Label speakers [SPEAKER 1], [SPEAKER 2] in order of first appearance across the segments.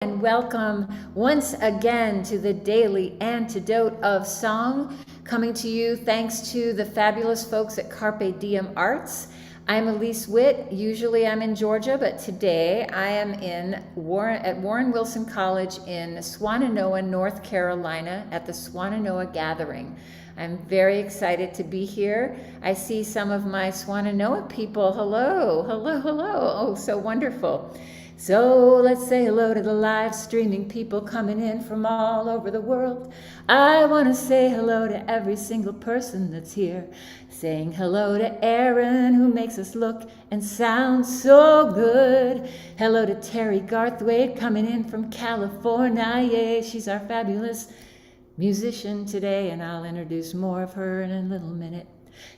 [SPEAKER 1] And welcome once again to the daily antidote of song, coming to you thanks to the fabulous folks at Carpe Diem Arts. I'm Elise Witt. Usually I'm in Georgia, but today I am at Warren Wilson College in Swannanoa, North Carolina at the Swannanoa Gathering. I'm very excited to be here. I see some of my Swannanoa people. Hello, hello, hello. Oh, so wonderful. So let's say hello to the live streaming people coming in from all over the world. I want to say hello to every single person that's here. Saying hello to Aaron, who makes us look and sound so good. Hello to Terry Garthwaite coming in from California. Yay, she's our fabulous musician today, and I'll introduce more of her in a little minute.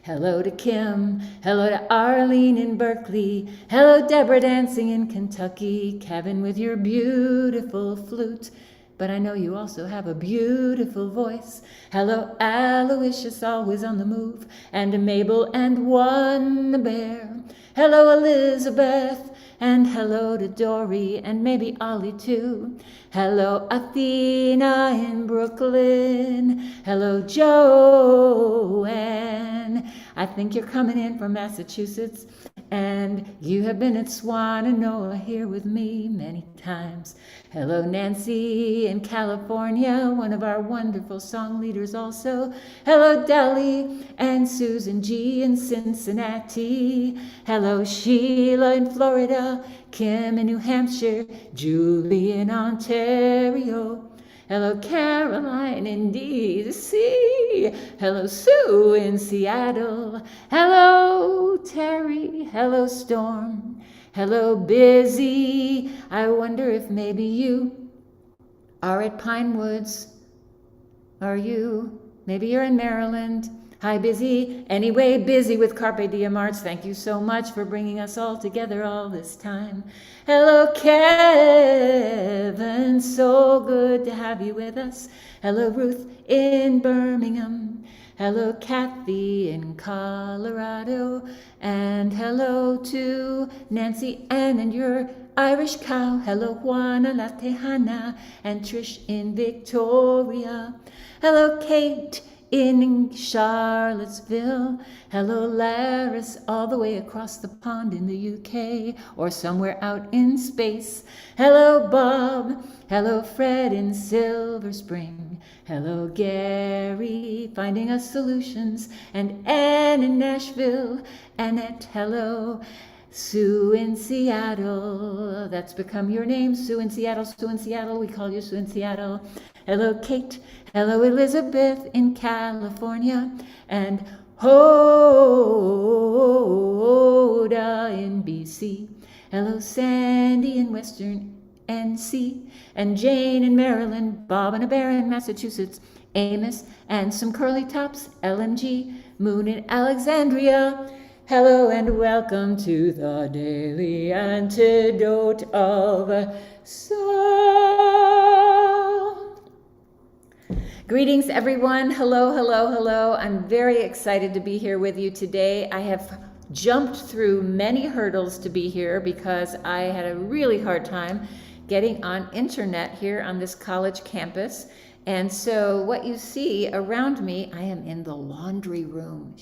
[SPEAKER 1] Hello to Kim, hello to Arlene in Berkeley, hello Deborah dancing in Kentucky, Kevin with your beautiful flute, but I know you also have a beautiful voice. Hello Aloysius, always on the move, and Mabel and One Bear. Hello Elizabeth, and hello to Dory, and maybe Ollie too. Hello Athena in Brooklyn. Hello Joanne. I think you're coming in from Massachusetts, and you have been at Swannanoa here with me many times. Hello Nancy in California, one of our wonderful song leaders also. Hello Deli and Susan G in Cincinnati. Hello Sheila in Florida, Kim in New Hampshire, Julie in Ontario. Hello Caroline in DC. Hello Sue in Seattle. Hello Terry. Hello Storm. Hello Busy. I wonder if maybe you are at Pine Woods. Are you? Maybe you're in Maryland. Hi, Busy. Anyway, Busy with Carpe Diem Arts. Thank you so much for bringing us all together all this time. Hello, Kevin. So good to have you with us. Hello, Ruth in Birmingham. Hello, Kathy in Colorado. And hello to Nancy Ann and your Irish cow. Hello, Juana La Tejana and Trish in Victoria. Hello, Kate in Charlottesville. Hello, Laris, all the way across the pond in the UK or somewhere out in space. Hello, Bob. Hello, Fred in Silver Spring. Hello, Gary, finding us solutions. And Anne in Nashville. Annette, hello. Sue in Seattle, that's become your name, Sue in Seattle, Sue in Seattle, we call you Sue in Seattle. Hello, Kate. Hello, Elizabeth in California. And Hoda in BC. Hello, Sandy in Western NC. And Jane in Maryland. Bob and a bear in Massachusetts. Amos and some curly tops. LMG. Moon in Alexandria. Hello and welcome to the daily antidote of song. Greetings, everyone. Hello, hello, hello. I'm very excited to be here with you today. I have jumped through many hurdles to be here because I had a really hard time getting on internet here on this college campus. And so what you see around me, I am in the laundry room.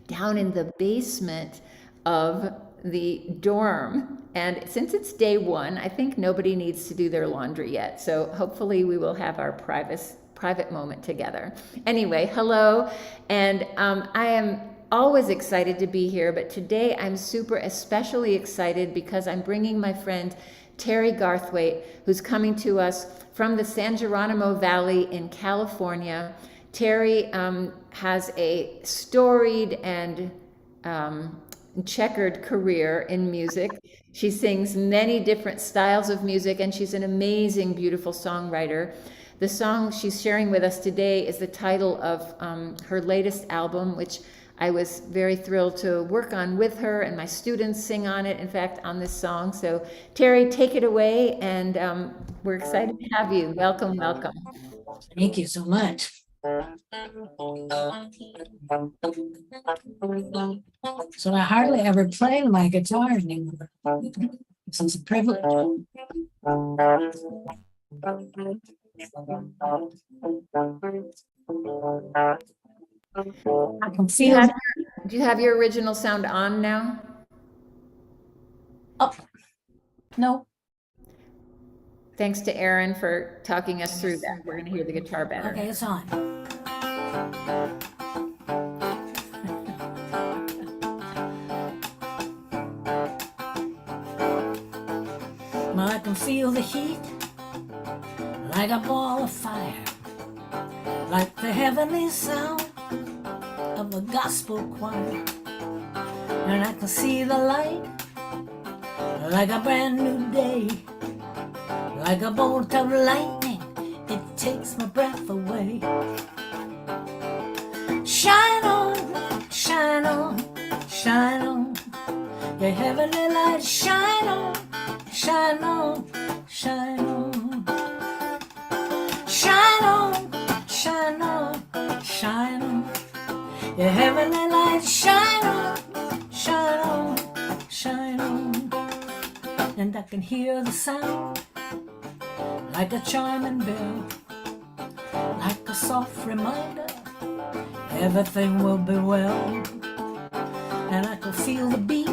[SPEAKER 1] Down in the basement of the dorm. And since it's day one, I think nobody needs to do their laundry yet. So hopefully we will have our private moment together. Anyway, hello. And I am always excited to be here, but today I'm especially excited because I'm bringing my friend Terry Garthwaite, who's coming to us from the San Geronimo Valley in California. Terry has a storied and checkered career in music. She sings many different styles of music, and she's an amazing, beautiful songwriter. The song she's sharing with us today is the title of her latest album, which I was very thrilled to work on with her, and my students sing on it, in fact, on this song. So Terry, take it away, and we're excited to have you. Welcome, welcome.
[SPEAKER 2] Thank you so much. So I hardly ever play my guitar anymore. It's a privilege. I can
[SPEAKER 1] Do you
[SPEAKER 2] feel.
[SPEAKER 1] do you have your original sound on now?
[SPEAKER 2] Oh, no.
[SPEAKER 1] Thanks to Aaron for talking us through that. We're going to hear the guitar better.
[SPEAKER 2] Okay, it's on. I can feel the heat like a ball of fire, like the heavenly sound of a gospel choir. And I can see the light like a brand new day, like a bolt of lightning, it takes my breath away. Shine on, shine on, shine on, your heavenly light. Shine on, shine on, shine on. Shine on, shine on, shine on, your heavenly light. Shine on, shine on, shine on. And I can hear the sound like a chiming bell, like a soft reminder everything will be well. And I can feel the beat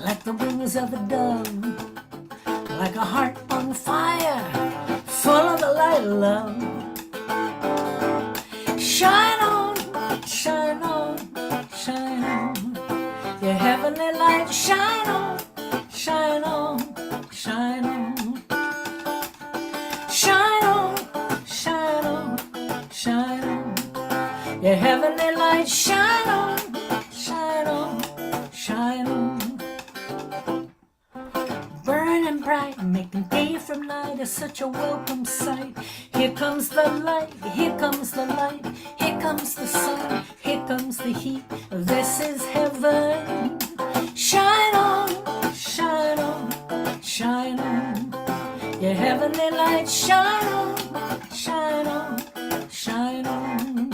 [SPEAKER 2] like the wings of a dove, like a heart on fire, full of the light of love. Shine on, shine on, shine on, your heavenly light. Shine on, shine on, shine on. Shine on, shine on, shine on, your heavenly light. Shine on, shine on, shine on. Burning bright, making day from night is such a welcome sight. Here comes the light, here comes the light, here comes the sun, here comes the heat. This is heaven. Shine on, shine on, shine on, your heavenly light. Shine on, shine on, shine on.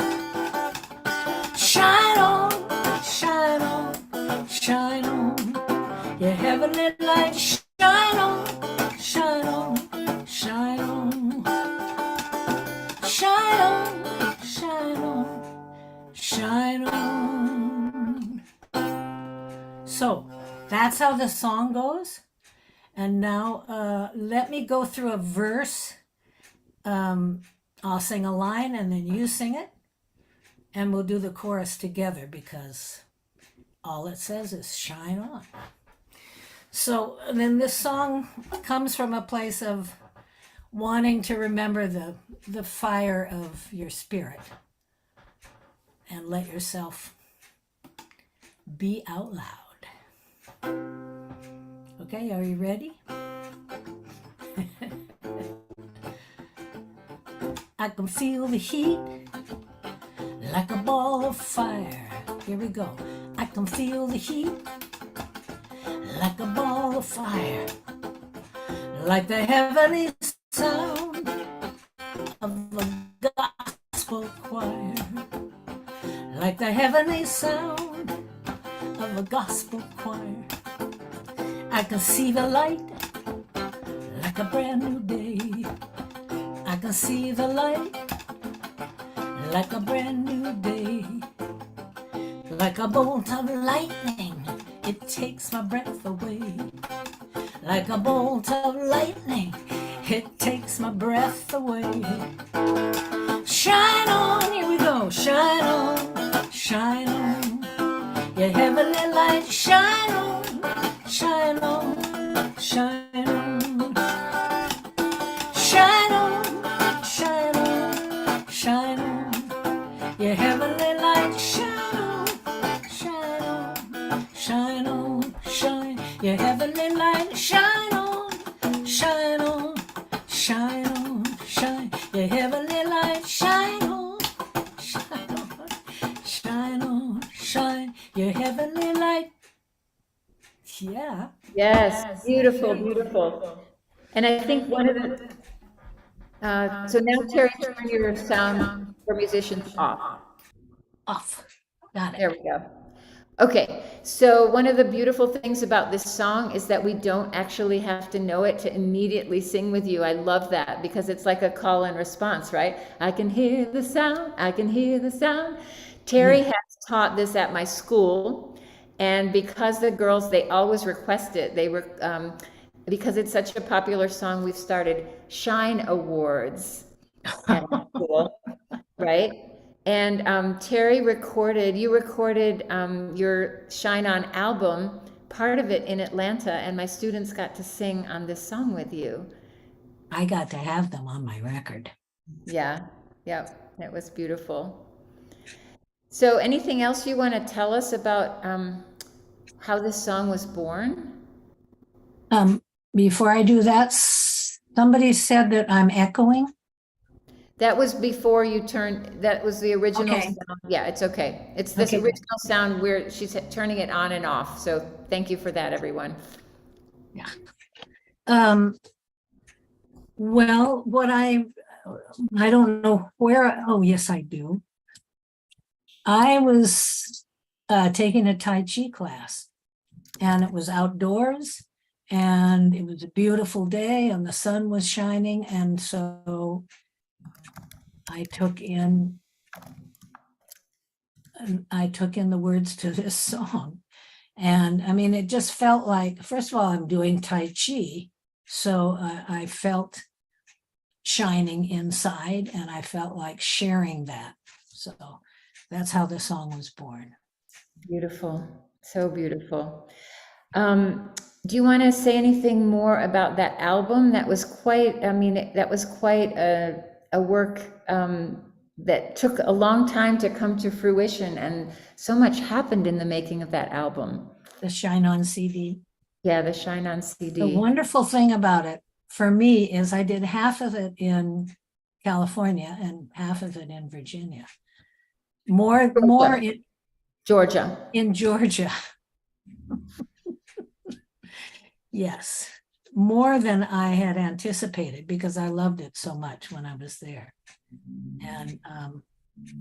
[SPEAKER 2] Shine on, shine on, shine on, your heavenly light. Shine on, shine on, shine on. Shine on, shine on, shine on. So that's how the song goes. And now let me go through a verse. I'll sing a line and then you sing it. And we'll do the chorus together because all it says is shine on. So then this song comes from a place of wanting to remember the fire of your spirit and let yourself be out loud. Okay, are you ready? I can feel the heat like a ball of fire. Here we go. I can feel the heat like a ball of fire, like the heavenly sound of a gospel choir, like the heavenly sound of a gospel choir. I can see the light like a brand new day. I can see the light like a brand new day, like a bolt of lightning, it takes my breath away. Like a bolt of lightning, it takes my breath away. Shine on, here we go. Shine on, shine on, your heavenly light. Shine on, shine on, shine on. Shine on, shine on, shine on, your heavenly light. Shine on, shine on, shine on, shine, your heavenly light. Shine on, shine on, shine on, shine, your heavenly light. Shine on, shine on, shine on, shine, your heavenly light. Yeah.
[SPEAKER 1] Yes, beautiful, beautiful. And I think one of the, so now Terry, turn your sound for musicians off.
[SPEAKER 2] Off. Got it.
[SPEAKER 1] There we go. Okay, so one of the beautiful things about this song is that we don't actually have to know it to immediately sing with you. I love that because it's like a call and response, right? I can hear the sound, I can hear the sound. Terry
[SPEAKER 2] Yeah.
[SPEAKER 1] has taught this at my school, and because the girls, they always request it, they were, because it's such a popular song, we've started Shine Awards at our school, right? And Terry recorded, you recorded your Shine On album, part of it in Atlanta, and my students got to sing on this song with you.
[SPEAKER 2] I got to have them on my record.
[SPEAKER 1] Yeah, yep, it was beautiful. So, anything else you want to tell us about how this song was born?
[SPEAKER 2] Um, Before I do that, somebody said that I'm echoing.
[SPEAKER 1] That was before you turned, that was the original
[SPEAKER 2] Okay.
[SPEAKER 1] sound. Yeah, it's okay. It's this
[SPEAKER 2] Okay, good.
[SPEAKER 1] original sound where she's turning it on and off. So, thank you for that, everyone.
[SPEAKER 2] Yeah. Um, well, I don't know where, oh, yes, I do. I was taking a Tai Chi class, and it was outdoors, and it was a beautiful day, and the sun was shining, and so I took in the words to this song. And I mean, it just felt like, first of all, I'm doing Tai Chi. So I felt shining inside, and I felt like sharing that. So that's how the song was born.
[SPEAKER 1] Beautiful, so beautiful. Do you want to say anything more about that album? That was quite, I mean, that was quite a work that took a long time to come to fruition, and so much happened in the making of that album.
[SPEAKER 2] The Shine On CD.
[SPEAKER 1] Yeah, the Shine On
[SPEAKER 2] The
[SPEAKER 1] CD.
[SPEAKER 2] wonderful thing about it for me is I did half of it in California and half of it in Virginia. More
[SPEAKER 1] Georgia. Georgia.
[SPEAKER 2] in Georgia. Yes, more than I had anticipated because I loved it so much when I was there. And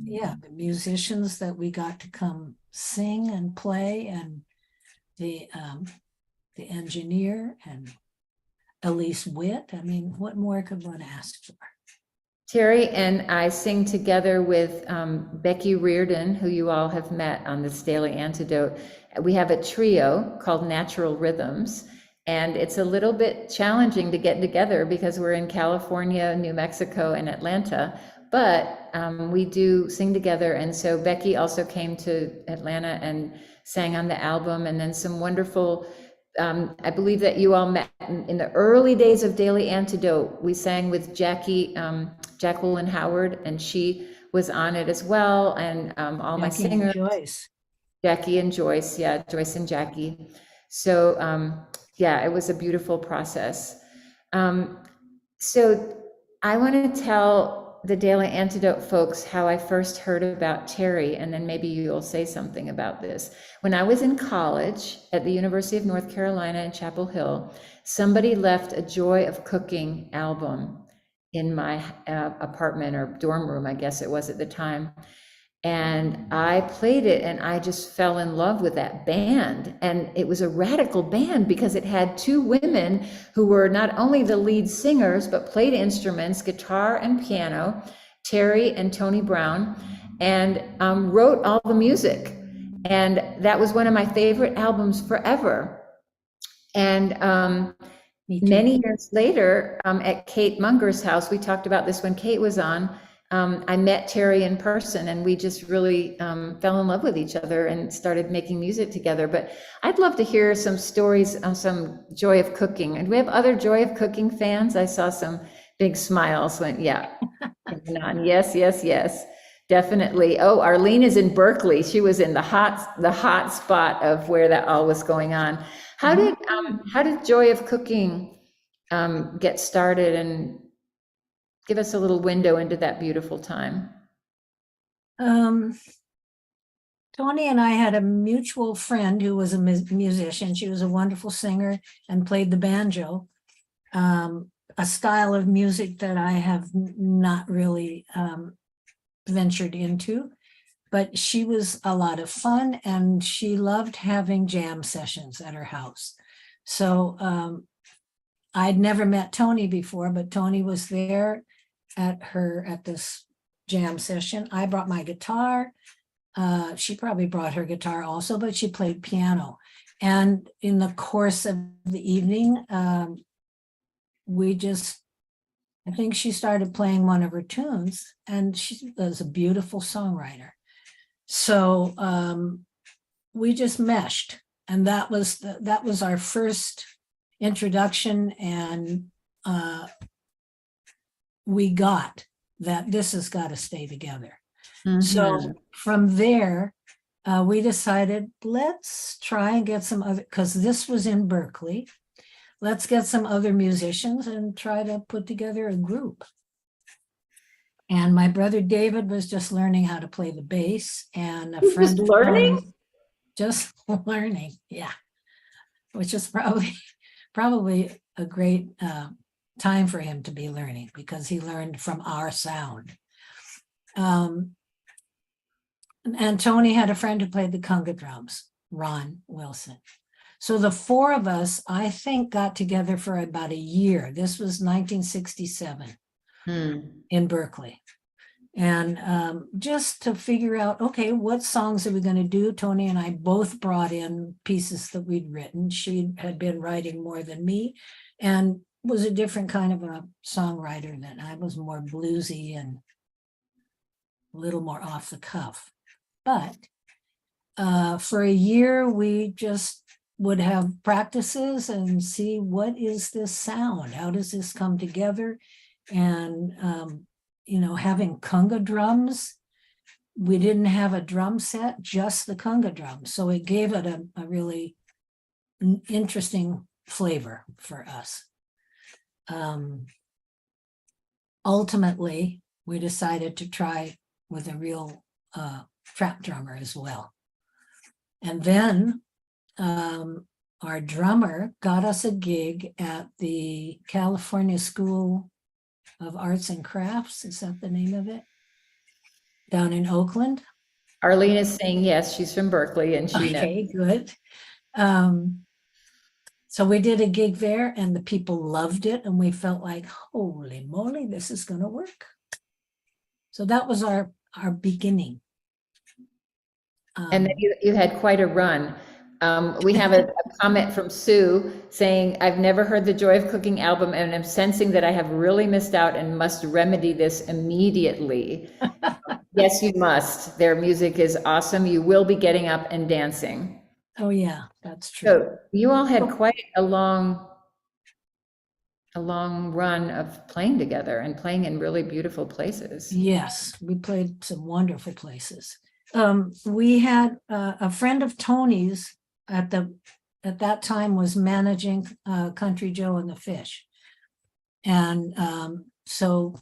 [SPEAKER 2] yeah, the musicians that we got to come sing and play, and the engineer and Elise Witt. I mean, what more could one ask for?
[SPEAKER 1] Terry and I sing together with Becky Reardon, who you all have met on this Daily Antidote. We have a trio called Natural Rhythms, and it's a little bit challenging to get together because we're in California, New Mexico, and Atlanta, but we do sing together. And so Becky also came to Atlanta and sang on the album, and then some wonderful I believe that you all met in the early days of Daily Antidote. We sang with Jacqueline Howard, and she was on it as well. And all my
[SPEAKER 2] Jackie and
[SPEAKER 1] singers,
[SPEAKER 2] Joyce.
[SPEAKER 1] Jackie and Joyce, yeah, Joyce and Jackie. So yeah, it was a beautiful process. Um, so I want to tell the Daily Antidote folks how I first heard about Terry, and then maybe you'll say something about this. When I was in college at the University of North Carolina in Chapel Hill, somebody left a Joy of Cooking album in my apartment or dorm room, I guess it was at the time. And I played it, and I just fell in love with that band. And it was a radical band because it had two women who were not only the lead singers, but played instruments, guitar and piano, Terry and Tony Brown, and wrote all the music. And that was one of my favorite albums forever. And many years later, at Kate Munger's house, we talked about this when Kate was on. I met Terry in person, and we just really fell in love with each other and started making music together. But I'd love to hear some stories on some Joy of Cooking. And we have other Joy of Cooking fans. I saw some big smiles. Went, yeah, yes, yes, yes, definitely. Oh, Arlene is in Berkeley. She was in the hot spot of where that all was going on. How did Joy of Cooking get started, and give us a little window into that beautiful time?
[SPEAKER 2] Tony and I had a mutual friend who was a musician. She was a wonderful singer and played the banjo, a style of music that I have not really ventured into. but she was a lot of fun, and she loved having jam sessions at her house. So I'd never met Tony before, but Tony was there at this jam session. I brought my guitar. She probably brought her guitar also, but she played piano. And in the course of the evening, I think she started playing one of her tunes, and she was a beautiful songwriter. So we just meshed, and that was our first introduction, and we got that this has got to stay together. So from there, we decided, let's try and get some other, because this was in Berkeley. Let's get some other musicians and try to put together a group. And my brother David was just learning how to play the bass, and a friend
[SPEAKER 1] Just learning?
[SPEAKER 2] just learning, yeah, which is probably a great time for him to be learning, because he learned from our sound. And Tony had a friend who played the conga drums, Ron Wilson. So the four of us, I think, got together for about a year. This was 1967 in Berkeley. And just to figure out, okay, what songs are we going to do? Tony and I both brought in pieces that we'd written. She had been writing more than me and was a different kind of a songwriter than I was, more bluesy and a little more off the cuff. But for a year, we just would have practices and see, what is this sound? How does this come together? And, having conga drums, we didn't have a drum set, just the conga drums. So it gave it a really interesting flavor for us. Ultimately, we decided to try with a real trap drummer as well. And then our drummer got us a gig at the California School of Arts and Crafts. Is that the name of it? Down in Oakland.
[SPEAKER 1] Arlene is saying yes, she's from Berkeley and she knows.
[SPEAKER 2] Okay, good. So we did a gig there, and the people loved it, and we felt like, holy moly, this is going to work. So that was our beginning.
[SPEAKER 1] And then you had quite a run. We have a comment from Sue saying, I've never heard the Joy of Cooking album, and I'm sensing that I have really missed out and must remedy this immediately. Yes, you must. Their music is awesome. You will be getting up and dancing.
[SPEAKER 2] Oh yeah, that's true.
[SPEAKER 1] So you all had quite a long run of playing together and playing in really beautiful places.
[SPEAKER 2] Yes, we played some wonderful places. We had a friend of Tony's at that time was managing Country Joe and the Fish. And so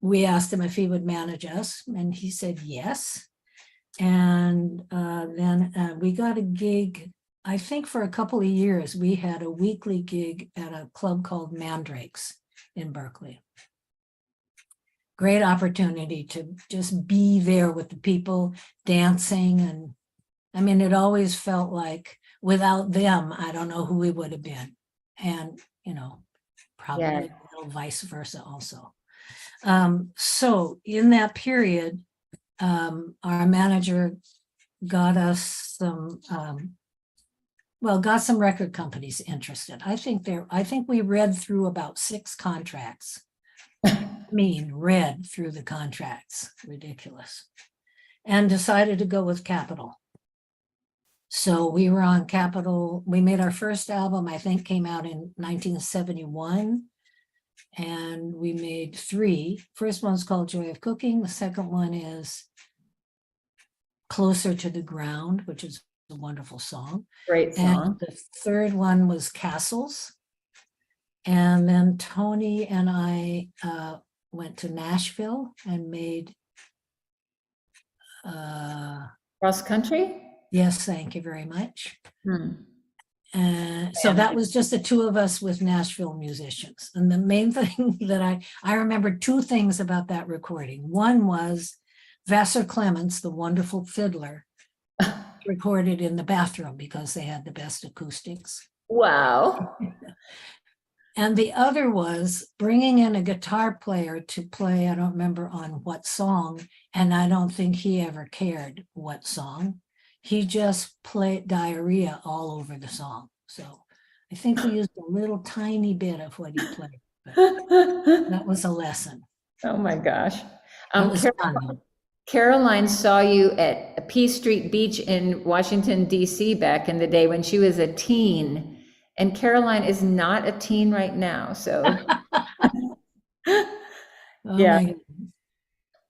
[SPEAKER 2] we asked him if he would manage us, and he said yes. And then we got a gig, I think for a couple of years. We had a weekly gig at a club called Mandrakes in Berkeley. Great opportunity to just be there with the people dancing. And I mean, it always felt like without them, I don't know who we would have been. And, probably a little vice versa also. So in that period, our manager got us got some record companies interested. I think we read through about 6 contracts. Read through the contracts, ridiculous, and decided to go with Capitol. So we were on Capitol. We made our first album, I think, came out in 1971, and we made 3. First one's called Joy of Cooking. The second one is Closer to the Ground, which is a wonderful song.
[SPEAKER 1] Great song.
[SPEAKER 2] And the third one was Castles. And then Tony and I went to Nashville and made
[SPEAKER 1] Cross country?
[SPEAKER 2] Yes, thank you very much.
[SPEAKER 1] And
[SPEAKER 2] so that was just the 2 of us with Nashville musicians. And the main thing that I remember 2 things about that recording. One was Vassar Clements, the wonderful fiddler, recorded in the bathroom because they had the best acoustics.
[SPEAKER 1] Wow.
[SPEAKER 2] And the other was bringing in a guitar player to play, I don't remember on what song, and I don't think he ever cared what song. He just played diarrhea all over the song. So I think we used a little tiny bit of what he played, but that was a lesson.
[SPEAKER 1] Oh my gosh.
[SPEAKER 2] It was
[SPEAKER 1] Carol,
[SPEAKER 2] fun.
[SPEAKER 1] Caroline saw you at P Street Beach in Washington, D.C. back in the day when she was a teen. And Caroline is not a teen right now. So,
[SPEAKER 2] Oh
[SPEAKER 1] yeah,
[SPEAKER 2] my God.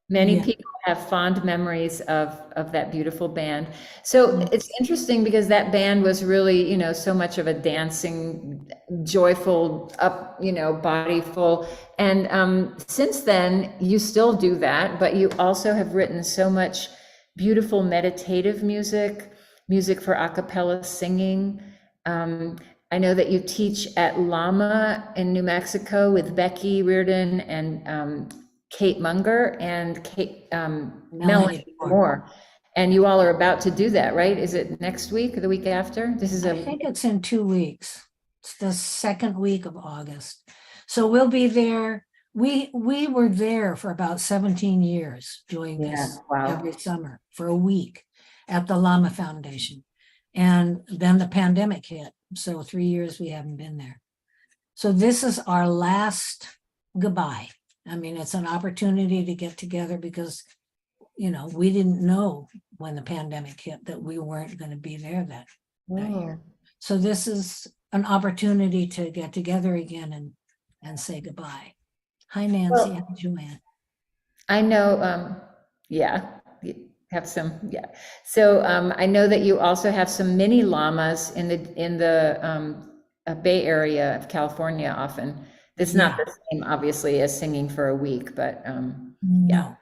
[SPEAKER 1] many
[SPEAKER 2] Yeah.
[SPEAKER 1] people have fond memories of that beautiful band. So it's interesting because that band was really, so much of a dancing, joyful, up, body full. And since then, you still do that, but you also have written so much beautiful meditative music, music for a cappella singing. Um, I know that you teach at Lama in New Mexico with Becky Reardon and Kate Munger and Melanie
[SPEAKER 2] Melanie Moore.
[SPEAKER 1] Moore. And you all are about to do that, right? Is it next week or the week after? This is
[SPEAKER 2] I think it's in 2 weeks. It's the second week of August. So we'll be there. We were there for about 17 years doing this
[SPEAKER 1] wow.
[SPEAKER 2] every summer for a week at the Lama Foundation. And then the pandemic hit. So 3 years we haven't been there. So this is our last goodbye. I mean, it's an opportunity to get together because, we didn't know when the pandemic hit that we weren't going to be there that year. So this is an opportunity to get together again and say goodbye. Hi, Nancy and Joanne.
[SPEAKER 1] I know, yeah, you have some, yeah. So I know that you also have some mini llamas in the Bay Area of California often. It's not the same, obviously, as singing for a week, but
[SPEAKER 2] No.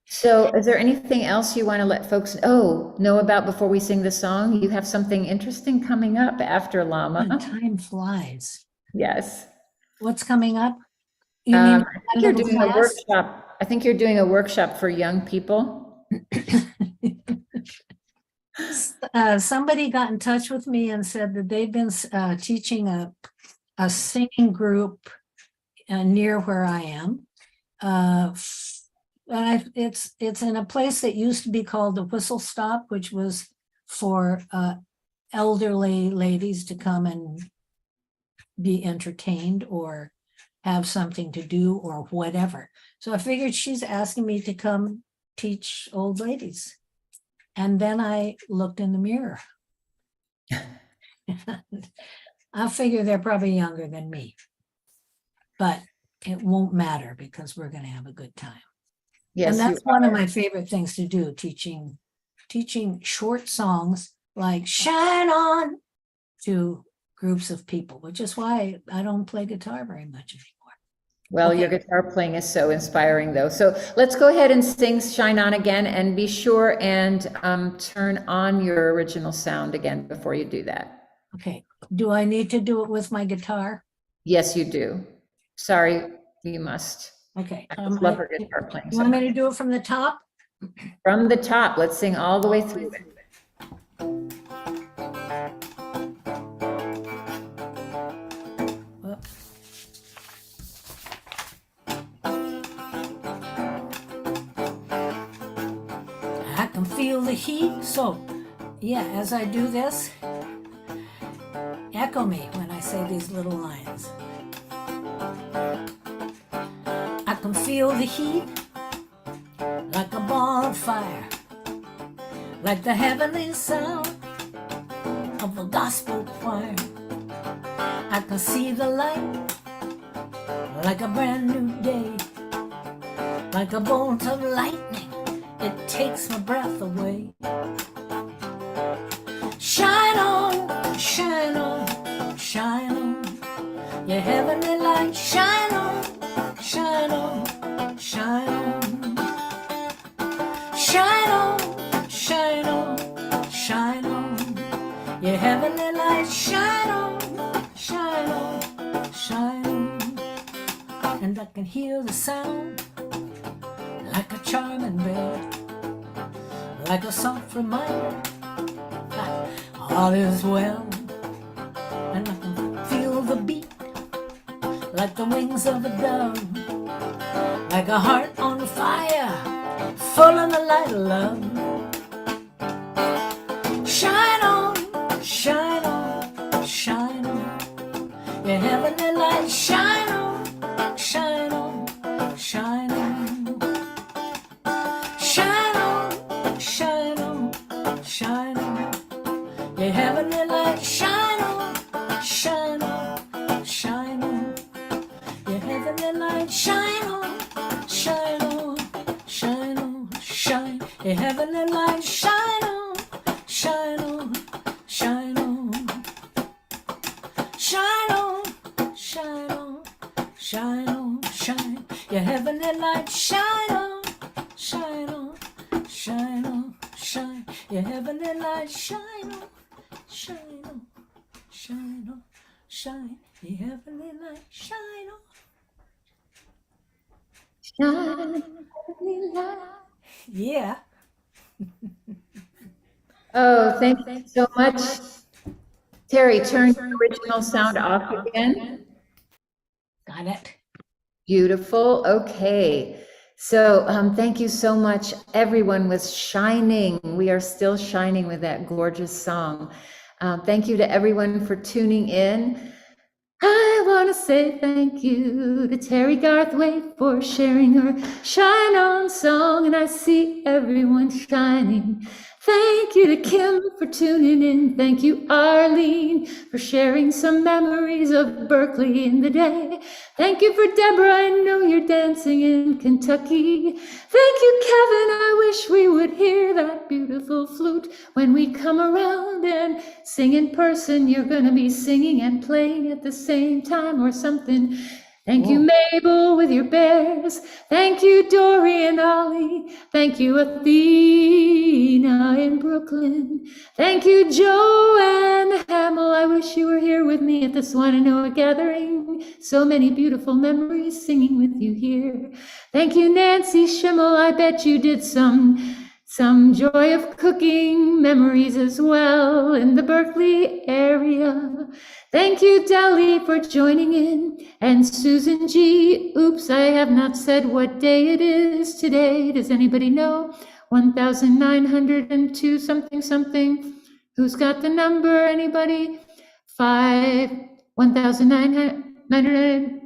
[SPEAKER 1] So is there anything else you want to let folks know about before we sing the song? You have something interesting coming up after Llama.
[SPEAKER 2] Time flies.
[SPEAKER 1] Yes.
[SPEAKER 2] What's coming up? You mean
[SPEAKER 1] I think you're doing a workshop. I think you're doing a workshop for young people.
[SPEAKER 2] Somebody got in touch with me and said that they've been teaching a singing group near where I am. It's in a place that used to be called the Whistle Stop, which was for elderly ladies to come and be entertained or have something to do or whatever. So I figured she's asking me to come teach old ladies. And then I looked in the mirror. I figure they're probably younger than me, but it won't matter because we're going to have a good time.
[SPEAKER 1] Yes,
[SPEAKER 2] and that's one of my favorite things to do, teaching short songs like Shine On to groups of people, which is why I don't play guitar very much anymore.
[SPEAKER 1] Well, your guitar playing is so inspiring, though. So let's go ahead and sing Shine On again, and be sure and turn on your original sound again before you do that.
[SPEAKER 2] Okay. Do I need to do it with my guitar?
[SPEAKER 1] Yes, you do. Sorry, you must.
[SPEAKER 2] Okay.
[SPEAKER 1] I just love her guitar playing.
[SPEAKER 2] You want me to do it from the top?
[SPEAKER 1] From the top, let's sing all the way through it.
[SPEAKER 2] I can feel the heat. So, yeah, as I do this, echo me when I say these little lines. I can feel the heat like a ball of fire, like the heavenly sound of a gospel choir. I can see the light like a brand new day, like a bolt of lightning. It takes my breath away. Shine on, shine on, shine on, your heavenly light. Shine on, shine on, shine on. Shine on, shine on, shine on, your heavenly light. Shine on, shine on, shine on. And I can hear the sound like a charming bell, like a soft reminder that all is well. And I can feel the beat like the wings of a dove, like a heart on fire, full of the light of love. Shine on, shine on, shine on, your heavenly light. Shine on, shine on, shine on, shine on, shine on, shine on, your heavenly light. Shine on, shine on, shine on, your heavenly light. Shine on, shine on, shine on, shine, your heavenly light. Shine on, shine on, shine on, shine on, shine on, shine on, shine, your heavenly light. Shine on, shine on, shine on, shine, your heavenly light. Shine on, shine on, shine on, shine, your heavenly light. Shine on.
[SPEAKER 1] Shine, heavenly light.
[SPEAKER 2] Yeah.
[SPEAKER 1] Oh, thank you so much. Terry, turn the original sound off again.
[SPEAKER 2] Got it.
[SPEAKER 1] Beautiful. Okay. So thank you so much. Everyone was shining. We are still shining with that gorgeous song. Thank you to everyone for tuning in. I want to say thank you to Terry Garthwaite for sharing her Shine On song, and I see everyone shining. Thank you to Kim for tuning in. Thank you, Arlene, for sharing some memories of Berkeley in the day. Thank you for Deborah. I know you're dancing in Kentucky. Thank you, Kevin. I wish we would hear that beautiful flute when we come around and sing in person. You're going to be singing and playing at the same time or something. Thank you, Mabel, with your bears. Thank you, Dory and Ollie. Thank you, Athena in Brooklyn. Thank you, Joanne Hamill. I wish you were here with me at the Swannanoa gathering. So many beautiful memories singing with you here. Thank you, Nancy Schimmel. I bet you did some joy of cooking memories as well in the Berkeley area. Thank you, Deli, for joining in. And Susan G. Oops, I have not said what day it is today. Does anybody know? 1902 something something. Who's got the number? Anybody? 1900.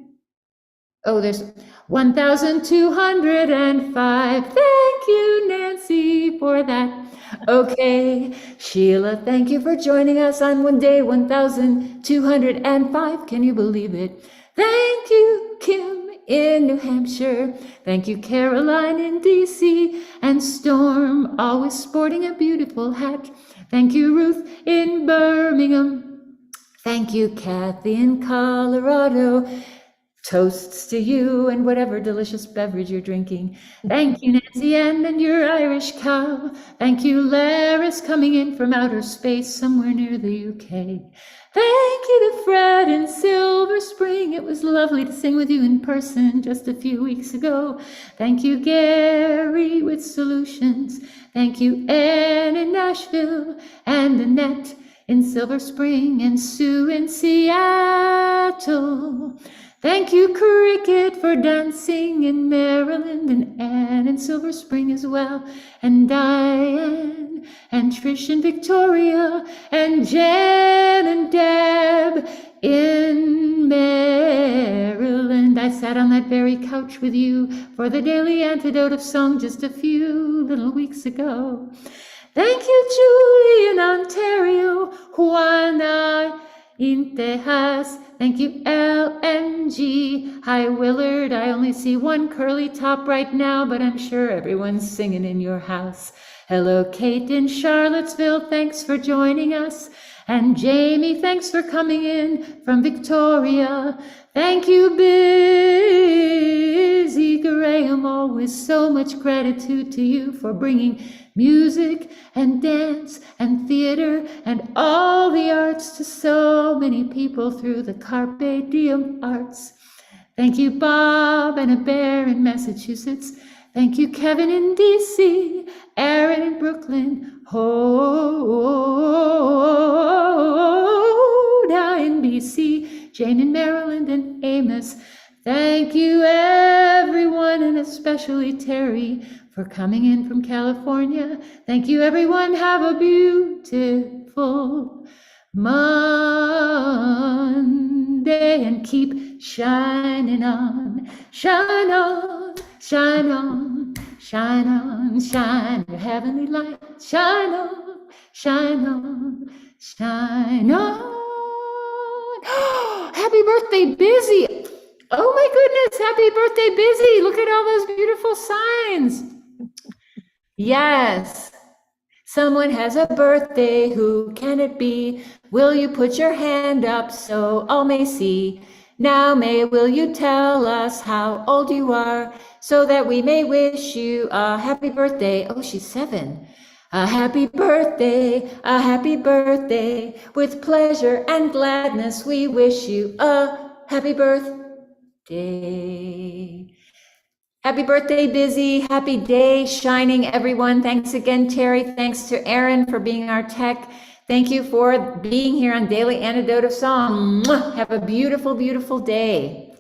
[SPEAKER 1] Oh, there's 1,205. Thank you, Nancy, for that. Okay, Sheila, thank you for joining us on one day 1,205. Can you believe it? Thank you, Kim in New Hampshire. Thank you, Caroline in DC, and Storm, always sporting a beautiful hat. Thank you, Ruth in Birmingham. Thank you, Kathy in Colorado. Toasts to you and whatever delicious beverage you're drinking. Thank you, Nancy Ann and your Irish cow. Thank you, Laris, coming in from outer space somewhere near the UK. Thank you to Fred in Silver Spring. It was lovely to sing with you in person just a few weeks ago. Thank you, Gary with Solutions. Thank you, Ann in Nashville, and Annette in Silver Spring, and Sue in Seattle. Thank you, Cricket, for dancing in Maryland, and Anne in Silver Spring as well, and Diane, and Trish and Victoria, and Jen and Deb in Maryland. I sat on that very couch with you for the daily antidote of song just a few little weeks ago. Thank you, Julie in Ontario, Juana in Tejas. Thank you, LNG. Hi, Willard. I only see one curly top right now, but I'm sure everyone's singing in your house. Hello, Kate in Charlottesville. Thanks for joining us. And Jamie, thanks for coming in from Victoria. Thank you, Busy Graham. Always so much gratitude to you for bringing music and dance and theater and all the arts to so many people through the Carpe Diem Arts. Thank you, Bob and a bear in Massachusetts. Thank you, Kevin in DC, Aaron in Brooklyn, Hoda in BC, Jane in Maryland, and Amos. Thank you, everyone, and especially Terry for coming in from California. Thank you, everyone. Have a beautiful Monday and keep shining on, shine on, shine on, shine on, shine your heavenly light, shine on, shine on, shine on. Happy birthday, Busy! Oh my goodness, happy birthday, Busy! Look at all those beautiful signs. Yes. Someone has a birthday, who can it be? Will you put your hand up so all may see? Now, May, will you tell us how old you are so that we may wish you a happy birthday? Oh, she's 7. A happy birthday, a happy birthday. With pleasure and gladness, we wish you a happy birthday. Happy birthday, Busy. Happy day shining, everyone. Thanks again, Terry. Thanks to Aaron for being our tech. Thank you for being here on Daily Antidote of Song. Mwah! Have a beautiful, beautiful day.